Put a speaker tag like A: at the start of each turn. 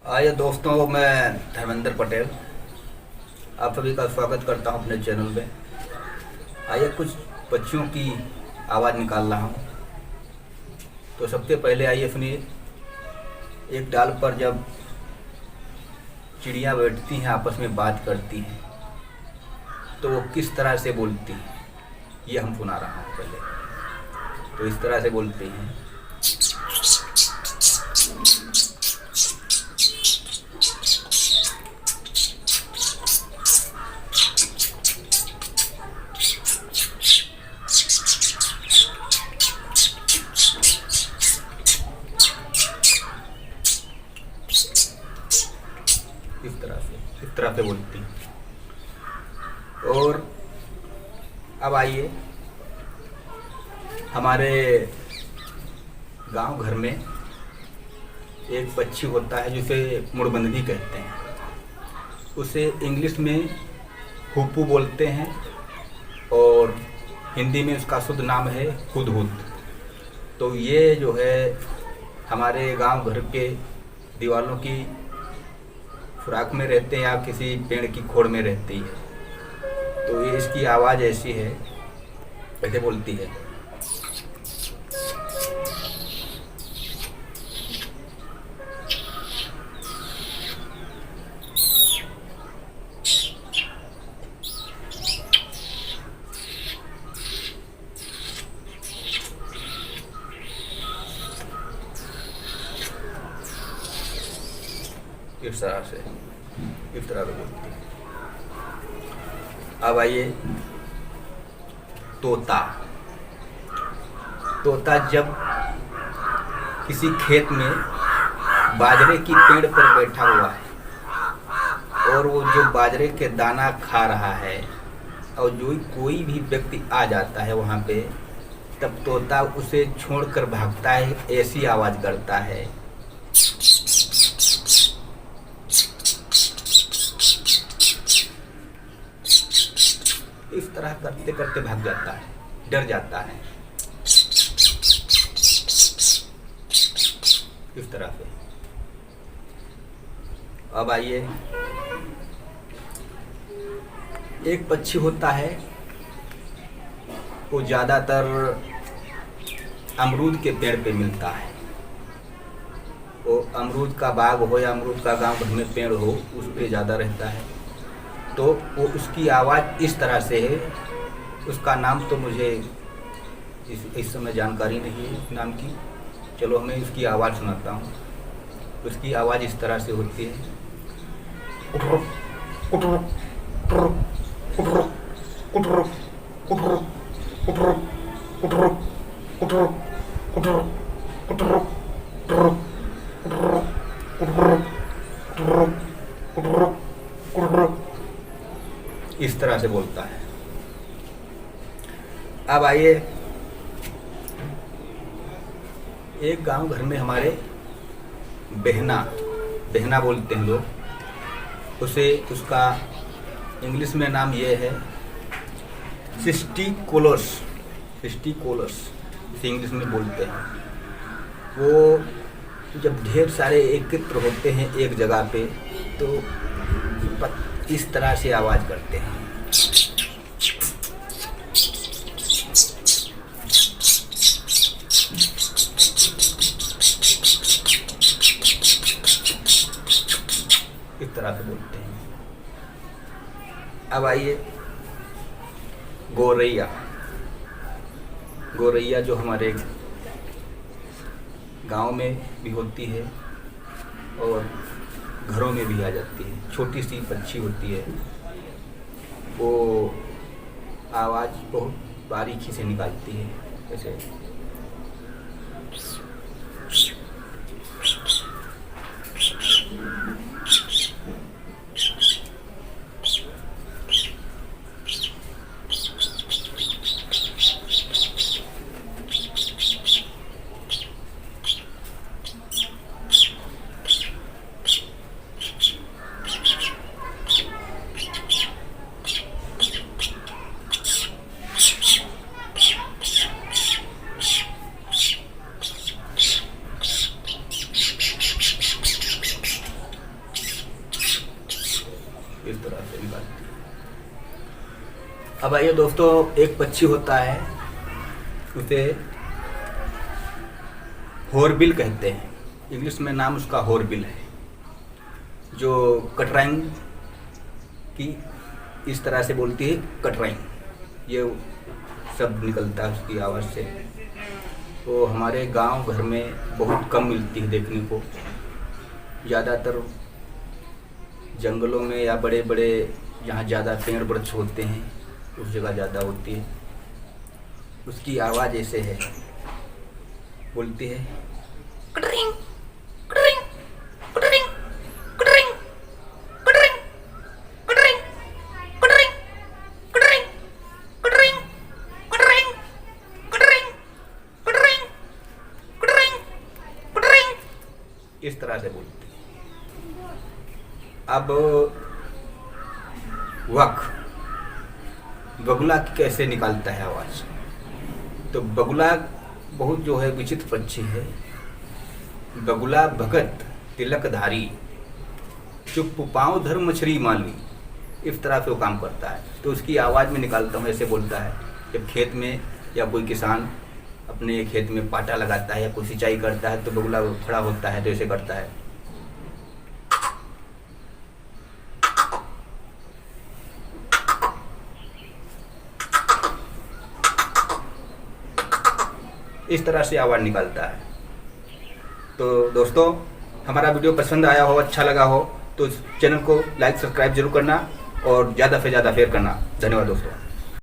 A: आइए दोस्तों, मैं धर्मेंद्र पटेल आप सभी का स्वागत करता हूं अपने चैनल में। आइए कुछ पक्षियों की आवाज़ निकाल रहा हूं। तो सबसे पहले आइए सुनिए। एक डाल पर जब चिड़िया बैठती हैं, आपस में बात करती हैं, तो वो किस तरह से बोलती हैं ये हम सुना रहा हूँ पहले। तो इस तरह से बोलती हैं। इस तरह से बोलती हैं। और अब आइए, हमारे गांव घर में एक पक्षी होता है जिसे मुड़बंदी कहते हैं। उसे इंग्लिश में हुप्पू बोलते हैं और हिंदी में उसका शुद्ध नाम है हुदहुद। तो ये जो है हमारे गांव घर के दीवारों की सुराख में रहते हैं या किसी पेड़ की खोड़ में रहती है। तो ये इसकी आवाज़ ऐसी है, ऐसे बोलती है। इस तरह से बोलती है। अब आइए तोता। तोता जब किसी खेत में बाजरे की पेड़ पर बैठा हुआ है और वो जो बाजरे के दाना खा रहा है और जो कोई भी व्यक्ति आ जाता है वहाँ पे, तब तोता उसे छोड़कर भागता है, ऐसी आवाज़ करता है। इस तरह करते करते भाग जाता है, डर जाता है। इस तरह से। अब आइए, एक पक्षी होता है, वो ज़्यादातर अमरूद के पेड़ पे मिलता है। वो अमरूद का बाग हो या अमरूद का गांव भर में पेड़ हो, उस पे ज़्यादा रहता है। तो वो उसकी आवाज़ इस तरह से है। उसका नाम तो मुझे इस समय जानकारी नहीं है उस नाम की। चलो मैं उसकी आवाज़ सुनाता हूँ। उसकी आवाज़ इस तरह से होती है। इस तरह से बोलता है। अब आइए, एक गांव घर में हमारे बहना बहना बोलते हैं लोग उसे। उसका इंग्लिश में नाम ये है सिस्टिकोलस। सिस्टिकोलस इसे इंग्लिश में बोलते हैं। वो जब ढेर सारे एकत्र होते हैं एक जगह पे, तो इस तरह से आवाज़ करते हैं। इस तरह से बोलते हैं। अब आइए गौरैया। गौरैया जो हमारे गांव में भी होती है और घरों में भी आ जाती है। छोटी सी पक्षी होती है। वो आवाज़ बहुत बारीकी से निकालती है, जैसे इस तरह से निकालती है। अब आइए दोस्तों, एक पक्षी होता है, उसे हॉर्नबिल कहते हैं, इंग्लिश में नाम उसका हॉर्नबिल है, जो कटराइंग की इस तरह से बोलती है, कटराइंग, ये शब्द निकलता है उसकी आवाज़ से। वो हमारे गांव घर में बहुत कम मिलती है देखने को, ज़्यादातर जंगलों में या बड़े बड़े जहाँ ज़्यादा पेड़ वृक्ष होते हैं उस जगह ज़्यादा होती है। उसकी आवाज़ ऐसे है, बोलती है कटरिंग कटरिंग कटरिंग कटरिंग कटरिंग कटरिंग कटरिंग कटरिंग कटरिंग कटरिंग कटरिंग कटरिंग कटरिंग कटरिंग, इस तरह से बोलती है। अब वक बगुला कैसे निकालता है आवाज़, तो बगुला बहुत जो है विचित्र पक्षी है। बगुला भगत तिलकधारी, चुप पाँव धर मछली माली, इस तरह से वो काम करता है। तो उसकी आवाज़ में निकालता हूँ, ऐसे बोलता है। जब खेत में या कोई किसान अपने खेत में पाटा लगाता है या कोई सिंचाई करता है तो बगुला खड़ा होता है तो ऐसे करता है। इस तरह से आवाज़ निकालता है। तो दोस्तों, हमारा वीडियो पसंद आया हो, अच्छा लगा हो तो चैनल को लाइक सब्सक्राइब जरूर करना और ज़्यादा से ज़्यादा शेयर करना। धन्यवाद दोस्तों।